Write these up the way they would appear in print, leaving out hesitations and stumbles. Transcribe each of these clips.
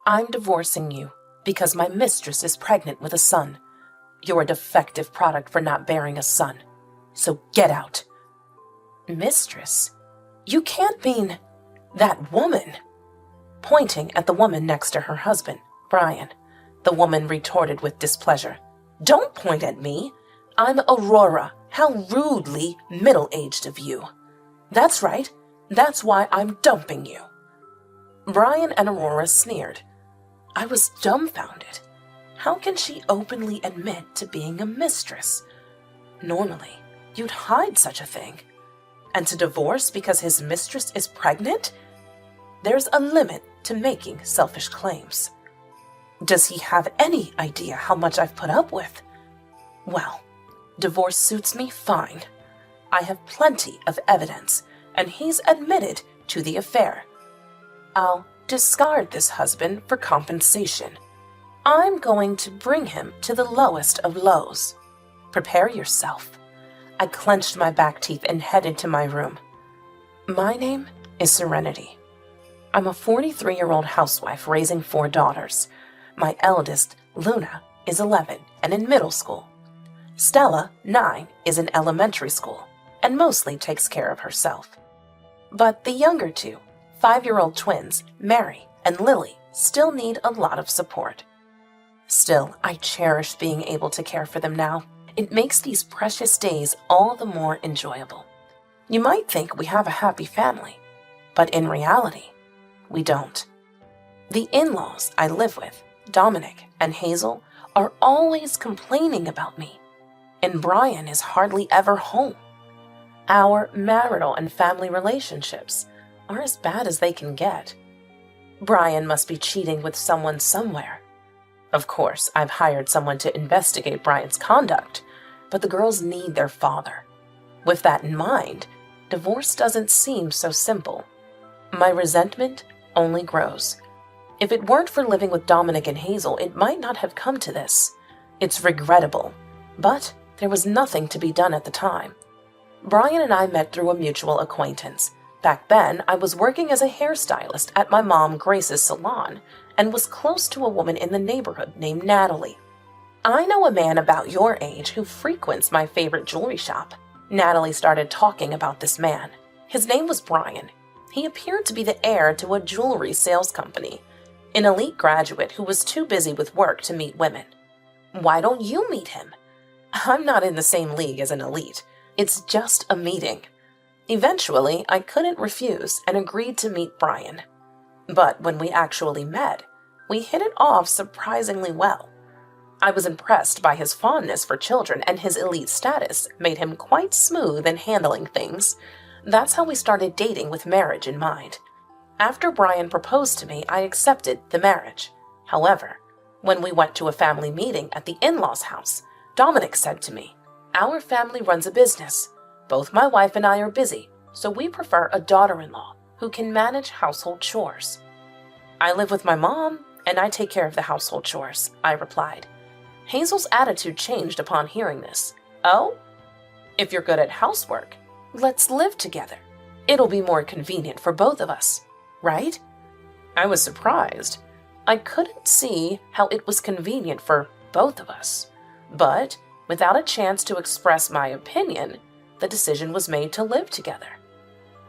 I'm divorcing you because my mistress is pregnant with a son. You're a defective product for not bearing a son. So get out. Mistress? You can't mean that woman. Pointing at the woman next to her husband, Brian, the woman retorted with displeasure. Don't point at me. I'm Aurora. How rudely middle-aged of you. That's right. That's why I'm dumping you. Brian and Aurora sneered. I was dumbfounded. How can she openly admit to being a mistress? Normally, you'd hide such a thing. And to divorce because his mistress is pregnant? There's a limit to making selfish claims. Does he have any idea how much I've put up with? Well, divorce suits me fine. I have plenty of evidence, and he's admitted to the affair. I'll discard this husband for compensation. I'm going to bring him to the lowest of lows. Prepare yourself. I clenched my back teeth and headed to my room. My name is Serenity. I'm a 43-year-old housewife raising 4 daughters. My eldest, Luna, is 11 and in middle school. Stella, 9, is in elementary school and mostly takes care of herself. But the younger 2, 5-year-old twins, Mary and Lily, still need a lot of support. Still, I cherish being able to care for them now. It makes these precious days all the more enjoyable. You might think we have a happy family, but in reality, we don't. The in-laws I live with, Dominic and Hazel, are always complaining about me, and Brian is hardly ever home. Our marital and family relationships are as bad as they can get. Brian must be cheating with someone somewhere. Of course, I've hired someone to investigate Brian's conduct, but the girls need their father. With that in mind, divorce doesn't seem so simple. My resentment only grows. If it weren't for living with Dominic and Hazel, it might not have come to this. It's regrettable, but there was nothing to be done at the time. Brian and I met through a mutual acquaintance. Back then, I was working as a hairstylist at my mom Grace's salon and was close to a woman in the neighborhood named Natalie. I know a man about your age who frequents my favorite jewelry shop. Natalie started talking about this man. His name was Brian. He appeared to be the heir to a jewelry sales company, an elite graduate who was too busy with work to meet women. Why don't you meet him? I'm not in the same league as an elite. It's just a meeting. Eventually, I couldn't refuse and agreed to meet Brian. But when we actually met, we hit it off surprisingly well. I was impressed by his fondness for children, and his elite status made him quite smooth in handling things. That's how we started dating with marriage in mind. After Brian proposed to me, I accepted the marriage. However, when we went to a family meeting at the in-laws' house, Dominic said to me, "Our family runs a business. Both my wife and I are busy, so we prefer a daughter-in-law who can manage household chores." "I live with my mom, and I take care of the household chores," I replied. Hazel's attitude changed upon hearing this. "Oh? If you're good at housework, let's live together. It'll be more convenient for both of us, right?" I was surprised. I couldn't see how it was convenient for both of us. But, without a chance to express my opinion, the decision was made to live together.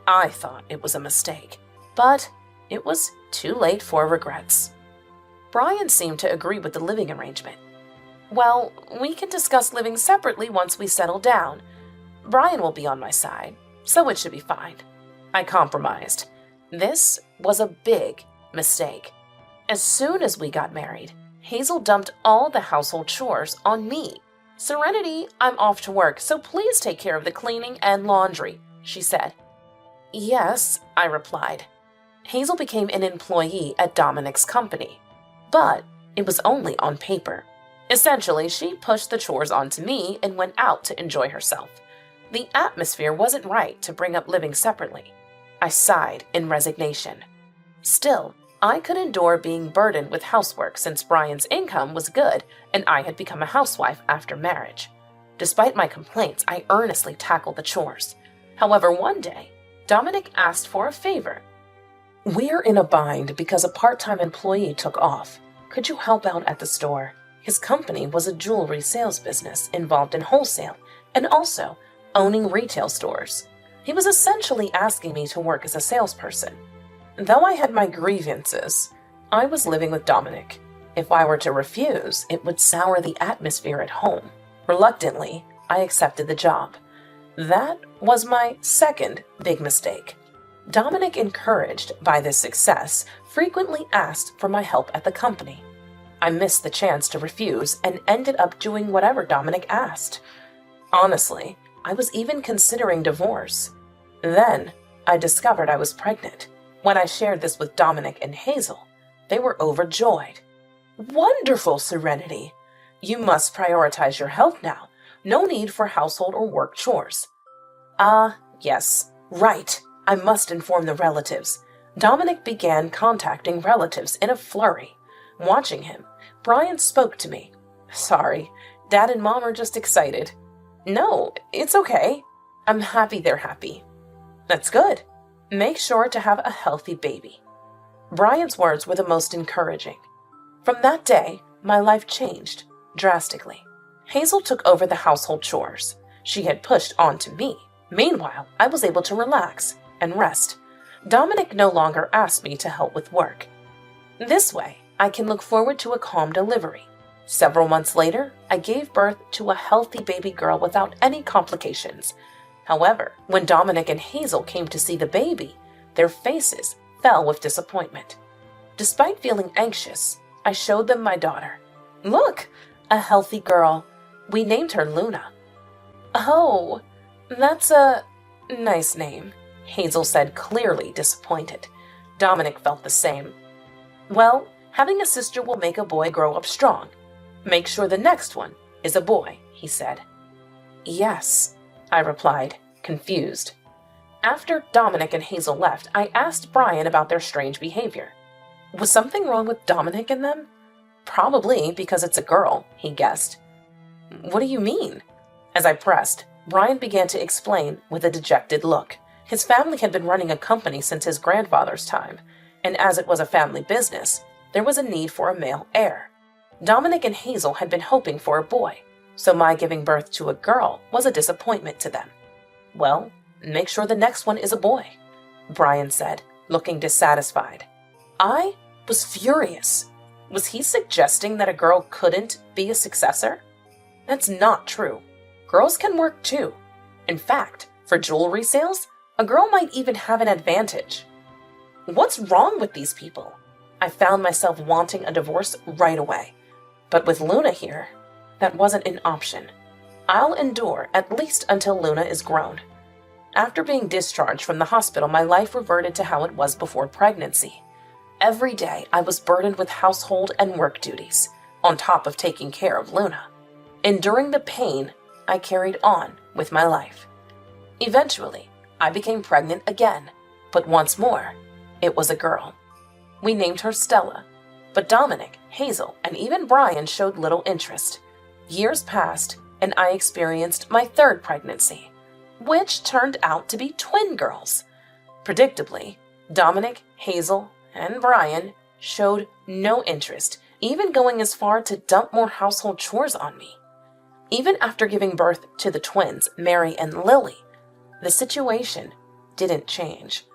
I thought it was a mistake, but it was too late for regrets. Brian seemed to agree with the living arrangement. "Well, we can discuss living separately once we settle down. Brian will be on my side, so it should be fine." I compromised. This was a big mistake. As soon as we got married, Hazel dumped all the household chores on me. "Serenity, I'm off to work, so please take care of the cleaning and laundry," she said. "Yes," I replied. Hazel became an employee at Dominic's company, but it was only on paper. Essentially, she pushed the chores onto me and went out to enjoy herself. The atmosphere wasn't right to bring up living separately. I sighed in resignation. Still, I could endure being burdened with housework since Brian's income was good and I had become a housewife after marriage. Despite my complaints, I earnestly tackled the chores. However, one day, Dominic asked for a favor. We're in a bind because a part-time employee took off. Could you help out at the store? His company was a jewelry sales business involved in wholesale and also owning retail stores. He was essentially asking me to work as a salesperson. Though I had my grievances, I was living with Dominic. If I were to refuse, it would sour the atmosphere at home. Reluctantly, I accepted the job. That was my second big mistake. Dominic, encouraged by this success, frequently asked for my help at the company. I missed the chance to refuse and ended up doing whatever Dominic asked. Honestly, I was even considering divorce. Then, I discovered I was pregnant. When I shared this with Dominic and Hazel, they were overjoyed. Wonderful, Serenity! You must prioritize your health now. No need for household or work chores. Yes, right. I must inform the relatives. Dominic began contacting relatives in a flurry. Watching him, Brian spoke to me. Sorry, Dad and Mom are just excited. No, it's okay. I'm happy they're happy. That's good. Make sure to have a healthy baby. Brian's words were the most encouraging. From that day, my life changed drastically. Hazel took over the household chores. She had pushed on to me. Meanwhile, I was able to relax and rest. Dominic no longer asked me to help with work. This way, I can look forward to a calm delivery. Several months later, I gave birth to a healthy baby girl without any complications. However, when Dominic and Hazel came to see the baby, their faces fell with disappointment. Despite feeling anxious, I showed them my daughter. Look, a healthy girl. We named her Luna. Oh, that's a nice name, Hazel said, clearly disappointed. Dominic felt the same. Well, having a sister will make a boy grow up strong. Make sure the next one is a boy, he said. Yes, I replied, confused. After Dominic and Hazel left, I asked Brian about their strange behavior. Was something wrong with Dominic and them? Probably because it's a girl, he guessed. What do you mean? As I pressed, Brian began to explain with a dejected look. His family had been running a company since his grandfather's time, and as it was a family business, there was a need for a male heir. Dominic and Hazel had been hoping for a boy, so my giving birth to a girl was a disappointment to them. Well, make sure the next one is a boy, Brian said, looking dissatisfied. I was furious. Was he suggesting that a girl couldn't be a successor? That's not true. Girls can work too. In fact, for jewelry sales, a girl might even have an advantage. What's wrong with these people? I found myself wanting a divorce right away. But with Luna here, that wasn't an option. I'll endure at least until Luna is grown. After being discharged from the hospital, my life reverted to how it was before pregnancy. Every day, I was burdened with household and work duties, on top of taking care of Luna. Enduring the pain, I carried on with my life. Eventually, I became pregnant again, but once more, it was a girl. We named her Stella, but Dominic, Hazel, and even Brian showed little interest. Years passed, and I experienced my third pregnancy, which turned out to be twin girls. Predictably, Dominic, Hazel, and Brian showed no interest, even going as far to dump more household chores on me. Even after giving birth to the twins, Mary and Lily, the situation didn't change.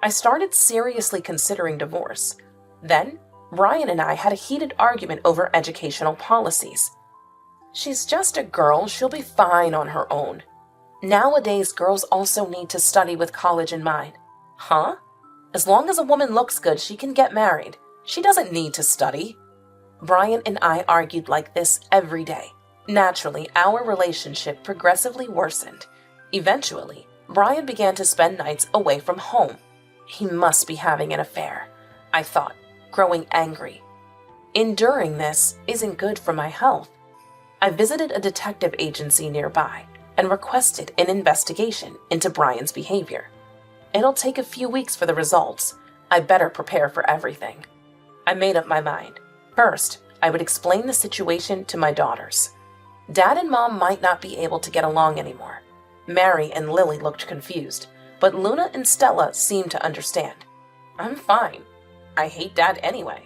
I started seriously considering divorce. Then, Brian and I had a heated argument over educational policies. She's just a girl, she'll be fine on her own. Nowadays, girls also need to study with college in mind. Huh? As long as a woman looks good, she can get married. She doesn't need to study. Brian and I argued like this every day. Naturally, our relationship progressively worsened. Eventually, Brian began to spend nights away from home. He must be having an affair, I thought, growing angry. Enduring this isn't good for my health. I visited a detective agency nearby and requested an investigation into Brian's behavior. It'll take a few weeks for the results. I better prepare for everything. I made up my mind. First, I would explain the situation to my daughters. Dad and Mom might not be able to get along anymore. Mary and Lily looked confused, but Luna and Stella seemed to understand. I'm fine. I hate Dad anyway.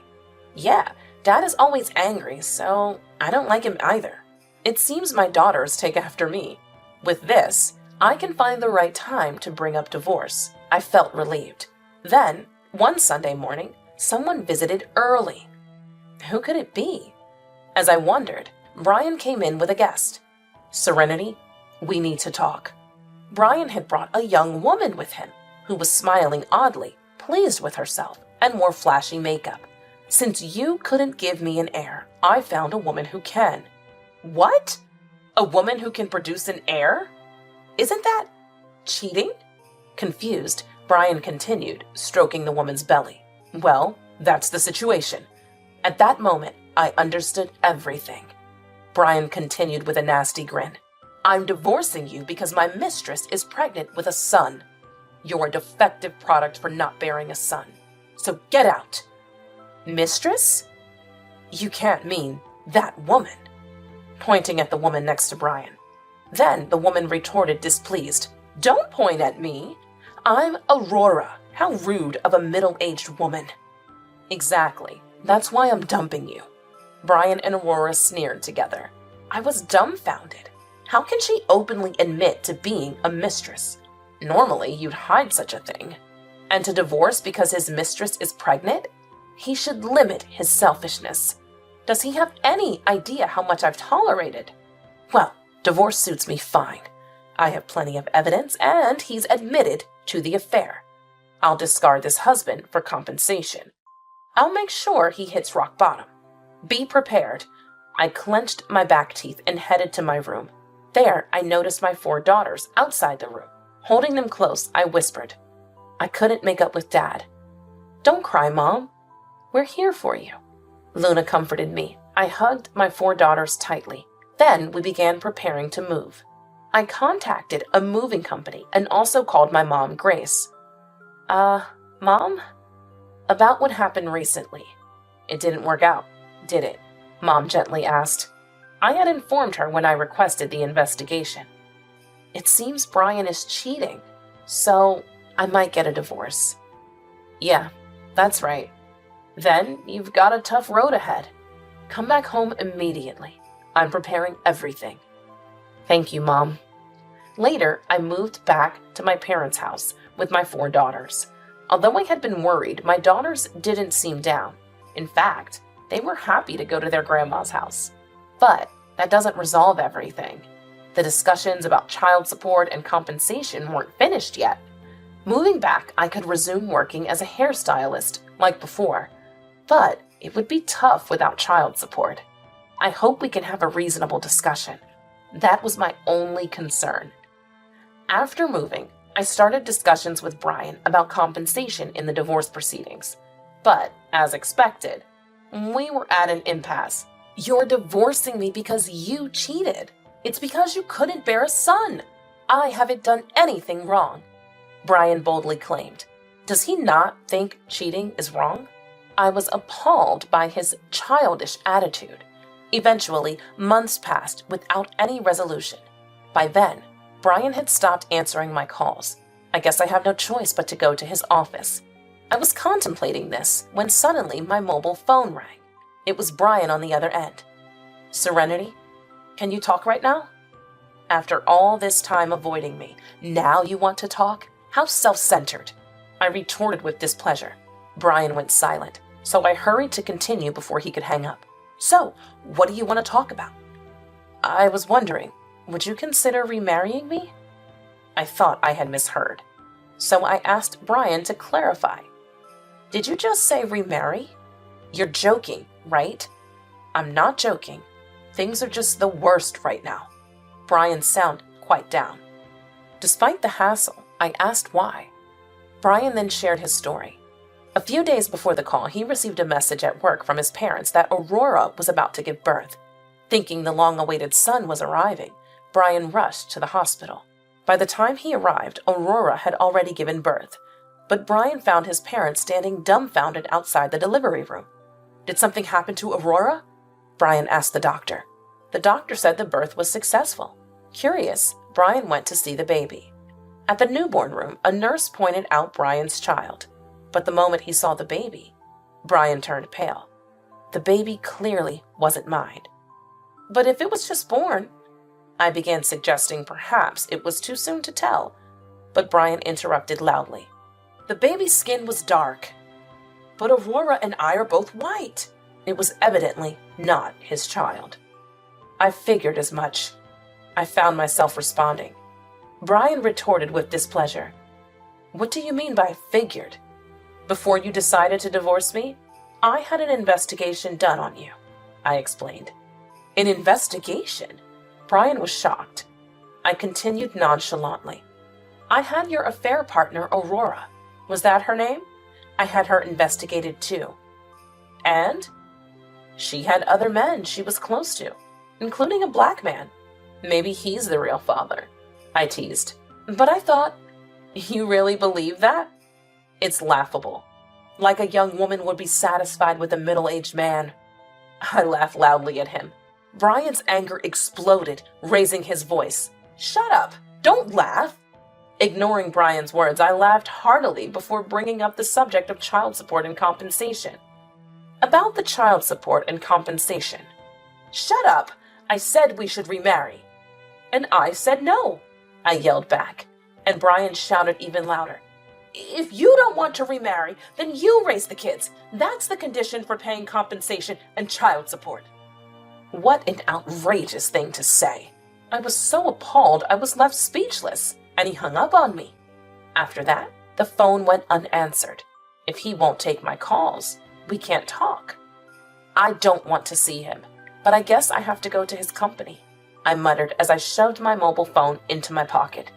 Yeah, Dad is always angry, so I don't like him either. It seems my daughters take after me. With this, I can find the right time to bring up divorce. I felt relieved. Then, one Sunday morning, someone visited early. Who could it be? As I wondered, Brian came in with a guest. Serenity, we need to talk. Brian had brought a young woman with him who was smiling oddly, pleased with herself, and wore flashy makeup. Since you couldn't give me an heir, I found a woman who can. What? A woman who can produce an heir? Isn't that cheating? Confused, Brian continued, stroking the woman's belly. Well, that's the situation. At that moment, I understood everything. Brian continued with a nasty grin. I'm divorcing you because my mistress is pregnant with a son. You're a defective product for not bearing a son. So get out. Mistress? You can't mean that woman. Pointing at the woman next to Brian. Then the woman retorted displeased. Don't point at me. I'm Aurora. How rude of a middle-aged woman. Exactly. That's why I'm dumping you. Brian and Aurora sneered together. I was dumbfounded. How can she openly admit to being a mistress? Normally, you'd hide such a thing. And to divorce because his mistress is pregnant? He should limit his selfishness. Does he have any idea how much I've tolerated? Well, divorce suits me fine. I have plenty of evidence, and he's admitted to the affair. I'll discard this husband for compensation. I'll make sure he hits rock bottom. Be prepared. I clenched my back teeth and headed to my room. There, I noticed my 4 daughters outside the room. Holding them close, I whispered. I couldn't make up with Dad. Don't cry, Mom. We're here for you. Luna comforted me. I hugged my 4 daughters tightly. Then we began preparing to move. I contacted a moving company and also called my mom, Grace. Mom? About what happened recently. It didn't work out, did it? Mom gently asked. I had informed her when I requested the investigation. It seems Brian is cheating, so I might get a divorce. Yeah, that's right. Then you've got a tough road ahead. Come back home immediately. I'm preparing everything. Thank you, Mom. Later, I moved back to my parents' house with my 4 daughters. Although I had been worried, my daughters didn't seem down. In fact, they were happy to go to their grandma's house. But that doesn't resolve everything. The discussions about child support and compensation weren't finished yet. Moving back, I could resume working as a hairstylist like before. But it would be tough without child support. I hope we can have a reasonable discussion. That was my only concern. After moving, I started discussions with Brian about compensation in the divorce proceedings. But, as expected, we were at an impasse. You're divorcing me because you cheated. It's because you couldn't bear a son. I haven't done anything wrong, Brian boldly claimed. Does he not think cheating is wrong? I was appalled by his childish attitude. Eventually, months passed without any resolution. By then, Brian had stopped answering my calls. I guess I have no choice but to go to his office. I was contemplating this when suddenly my mobile phone rang. It was Brian on the other end. Serenity, can you talk right now? After all this time avoiding me, now you want to talk? How self-centered. I retorted with displeasure. Brian went silent, so I hurried to continue before he could hang up. So, what do you want to talk about? I was wondering, would you consider remarrying me? I thought I had misheard, so I asked Brian to clarify. Did you just say remarry? You're joking, right? I'm not joking. Things are just the worst right now. Brian sounded quite down. Despite the hassle, I asked why. Brian then shared his story. A few days before the call, he received a message at work from his parents that Aurora was about to give birth. Thinking the long-awaited son was arriving, Brian rushed to the hospital. By the time he arrived, Aurora had already given birth, but Brian found his parents standing dumbfounded outside the delivery room. Did something happen to Aurora? Brian asked the doctor. The doctor said the birth was successful. Curious, Brian went to see the baby. At the newborn room, a nurse pointed out Brian's child. But the moment he saw the baby, Brian turned pale. The baby clearly wasn't mine. But if it was just born, I began suggesting perhaps it was too soon to tell, but Brian interrupted loudly. The baby's skin was dark, but Aurora and I are both white. It was evidently not his child. I figured as much. I found myself responding. Brian retorted with displeasure. What do you mean by figured? Before you decided to divorce me, I had an investigation done on you, I explained. An investigation? Brian was shocked. I continued nonchalantly. I had your affair partner, Aurora. Was that her name? I had her investigated too. And? She had other men she was close to, including a black man. Maybe he's the real father, I teased. But I thought, you really believe that? It's laughable. Like a young woman would be satisfied with a middle-aged man. I laughed loudly at him. Brian's anger exploded, raising his voice. Shut up! Don't laugh! Ignoring Brian's words, I laughed heartily before bringing up the subject of child support and compensation. About the child support and compensation. Shut up! I said we should remarry. And I said no, I yelled back, and Brian shouted even louder. If you don't want to remarry, then you raise the kids. That's the condition for paying compensation and child support. What an outrageous thing to say. I was so appalled I was left speechless, and he hung up on me. After that, the phone went unanswered. If he won't take my calls, we can't talk. I don't want to see him, but I guess I have to go to his company, I muttered as I shoved my mobile phone into my pocket.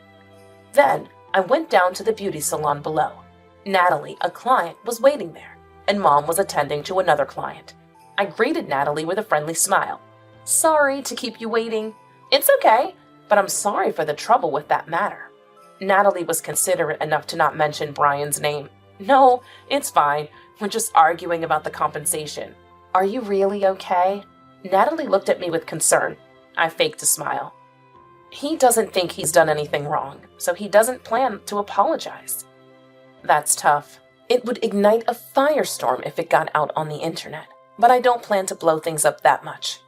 Then, I went down to the beauty salon below. Natalie, a client, was waiting there, and Mom was attending to another client. I greeted Natalie with a friendly smile. Sorry to keep you waiting. It's okay, but I'm sorry for the trouble with that matter. Natalie was considerate enough to not mention Brian's name. No, it's fine. We're just arguing about the compensation. Are you really okay? Natalie looked at me with concern. I faked a smile. He doesn't think he's done anything wrong, so he doesn't plan to apologize. That's tough. It would ignite a firestorm if it got out on the internet, but I don't plan to blow things up that much.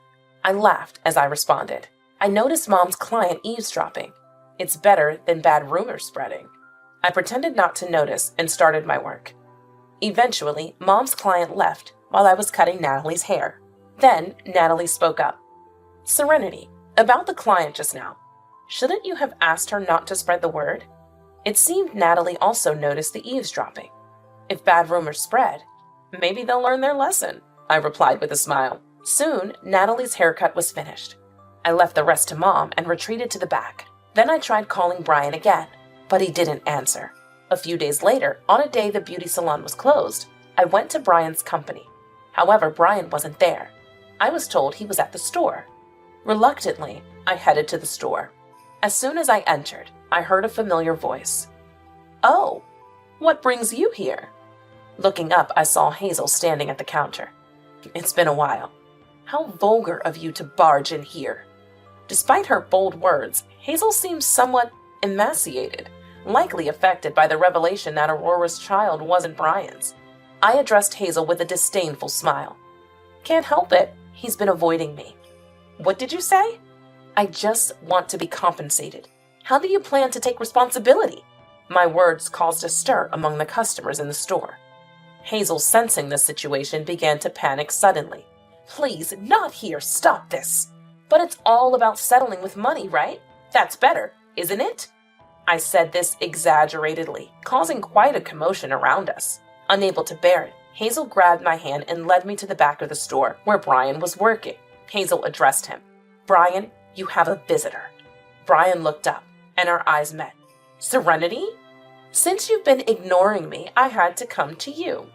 I laughed as I responded. I noticed Mom's client eavesdropping. It's better than bad rumors spreading. I pretended not to notice and started my work. Eventually, Mom's client left while I was cutting Natalie's hair. Then, Natalie spoke up. Serenity, about the client just now. Shouldn't you have asked her not to spread the word? It seemed Natalie also noticed the eavesdropping. If bad rumors spread, maybe they'll learn their lesson, I replied with a smile. Soon, Natalie's haircut was finished. I left the rest to Mom and retreated to the back. Then I tried calling Brian again, but he didn't answer. A few days later, on a day the beauty salon was closed, I went to Brian's company. However, Brian wasn't there. I was told he was at the store. Reluctantly, I headed to the store. As soon as I entered, I heard a familiar voice. Oh, what brings you here? Looking up, I saw Hazel standing at the counter. It's been a while. How vulgar of you to barge in here. Despite her bold words, Hazel seemed somewhat emaciated, likely affected by the revelation that Aurora's child wasn't Brian's. I addressed Hazel with a disdainful smile. Can't help it, he's been avoiding me. What did you say? I just want to be compensated. How do you plan to take responsibility? My words caused a stir among the customers in the store. Hazel, sensing the situation, began to panic suddenly. Please, not here, stop this. But it's all about settling with money, right? That's better, isn't it? I said this exaggeratedly, causing quite a commotion around us. Unable to bear it, Hazel grabbed my hand and led me to the back of the store where Brian was working. Hazel addressed him. Brian, you have a visitor. Brian looked up, and our eyes met. Serenity? Since you've been ignoring me, I had to come to you.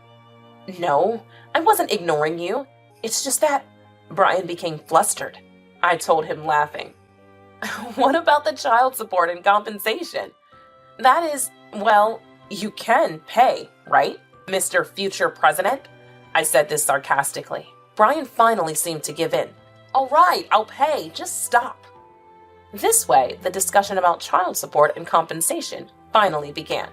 No, I wasn't ignoring you. It's just that... Brian became flustered. I told him, laughing. What about the child support and compensation? That is, well, you can pay, right, Mr. Future President? I said this sarcastically. Brian finally seemed to give in. All right, I'll pay. Just stop. This way, the discussion about child support and compensation finally began.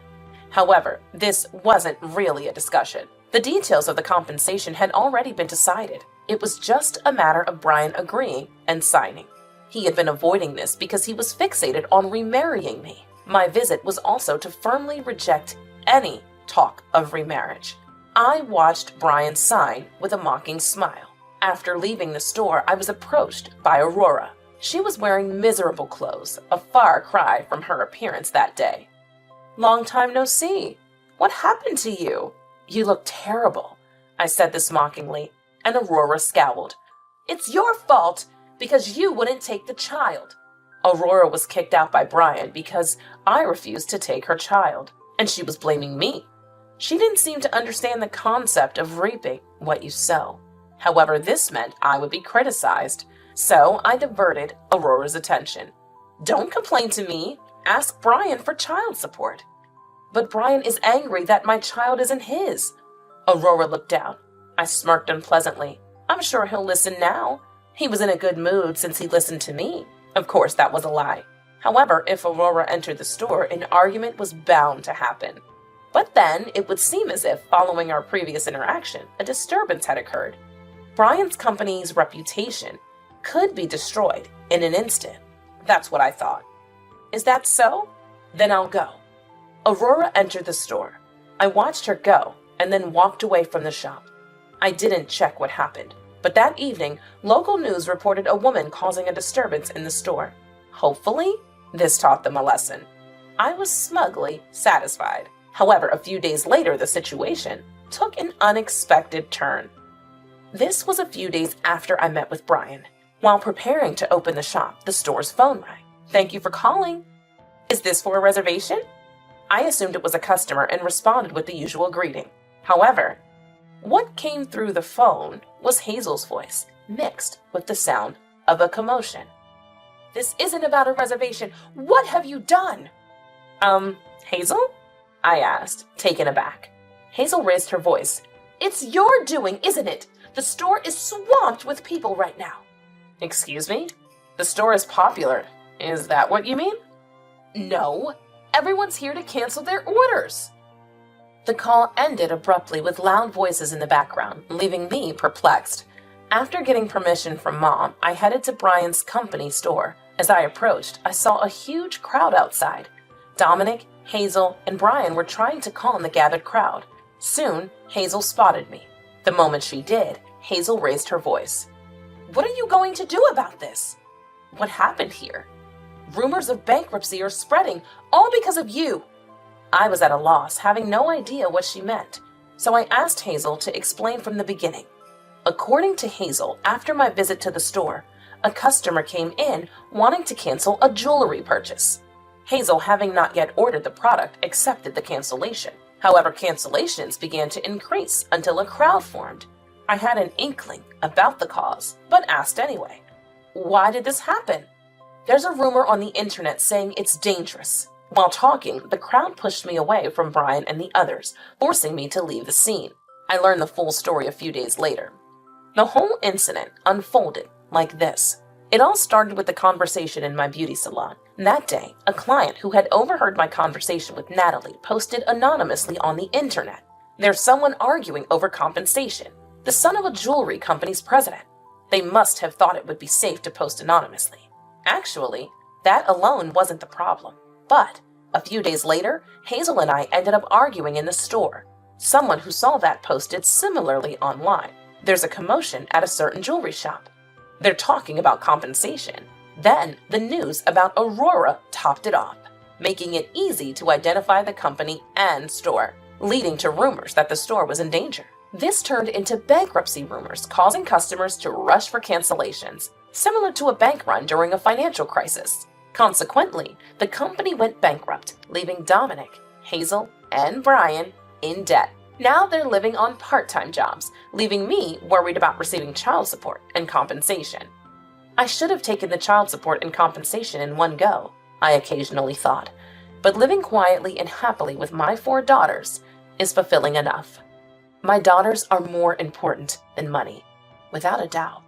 However, this wasn't really a discussion. The details of the compensation had already been decided. It was just a matter of Brian agreeing and signing. He had been avoiding this because he was fixated on remarrying me. My visit was also to firmly reject any talk of remarriage. I watched Brian sign with a mocking smile. After leaving the store, I was approached by Aurora. She was wearing miserable clothes, a far cry from her appearance that day. "Long time no see. What happened to you? You look terrible." I said this mockingly, and Aurora scowled. "It's your fault because you wouldn't take the child." Aurora was kicked out by Brian because I refused to take her child, and she was blaming me. She didn't seem to understand the concept of reaping what you sow. However, this meant I would be criticized, so I diverted Aurora's attention. "Don't complain to me. Ask Brian for child support." "But Brian is angry that my child isn't his." Aurora looked down. I smirked unpleasantly. "I'm sure he'll listen now. He was in a good mood since he listened to me." Of course, that was a lie. However, if Aurora entered the store, an argument was bound to happen. But then, it would seem as if, following our previous interaction, a disturbance had occurred. Brian's company's reputation could be destroyed in an instant. That's what I thought. "Is that so? Then I'll go." Aurora entered the store. I watched her go and then walked away from the shop. I didn't check what happened, but that evening, local news reported a woman causing a disturbance in the store. Hopefully, this taught them a lesson. I was smugly satisfied. However, a few days later, the situation took an unexpected turn. This was a few days after I met with Brian. While preparing to open the shop, the store's phone rang. "Thank you for calling. Is this for a reservation?" I assumed it was a customer and responded with the usual greeting. However, what came through the phone was Hazel's voice, mixed with the sound of a commotion. "This isn't about a reservation. What have you done?" Hazel?" I asked, taken aback. Hazel raised her voice. "It's your doing, isn't it? The store is swamped with people right now." "Excuse me? The store is popular. Is that what you mean?" "No. Everyone's here to cancel their orders." The call ended abruptly with loud voices in the background, leaving me perplexed. After getting permission from Mom, I headed to Brian's company store. As I approached, I saw a huge crowd outside. Dominic, Hazel, and Brian were trying to calm the gathered crowd. Soon, Hazel spotted me. The moment she did, Hazel raised her voice. "What are you going to do about this?" "What happened here?" "Rumors of bankruptcy are spreading, all because of you." I was at a loss, having no idea what she meant, so I asked Hazel to explain from the beginning. According to Hazel, after my visit to the store, a customer came in wanting to cancel a jewelry purchase. Hazel, having not yet ordered the product, accepted the cancellation. However, cancellations began to increase until a crowd formed. I had an inkling about the cause, but asked anyway. "Why did this happen?" "There's a rumor on the internet saying it's dangerous." While talking, the crowd pushed me away from Brian and the others, forcing me to leave the scene. I learned the full story a few days later. The whole incident unfolded like this. It all started with a conversation in my beauty salon. That day, a client who had overheard my conversation with Natalie posted anonymously on the internet. "There's someone arguing over compensation. The son of a jewelry company's president." They must have thought it would be safe to post anonymously. Actually, that alone wasn't the problem. But a few days later, Hazel and I ended up arguing in the store. Someone who saw that posted similarly online. There's a commotion at a certain jewelry shop. They're talking about compensation. Then the news about Aurora topped it off, making it easy to identify the company and store, leading to rumors that the store was in danger. This turned into bankruptcy rumors, causing customers to rush for cancellations, similar to a bank run during a financial crisis. Consequently, the company went bankrupt, leaving Dominic, Hazel, and Brian in debt. Now they're living on part-time jobs, leaving me worried about receiving child support and compensation. I should have taken the child support and compensation in one go, I occasionally thought, but living quietly and happily with my 4 daughters is fulfilling enough. My daughters are more important than money, without a doubt.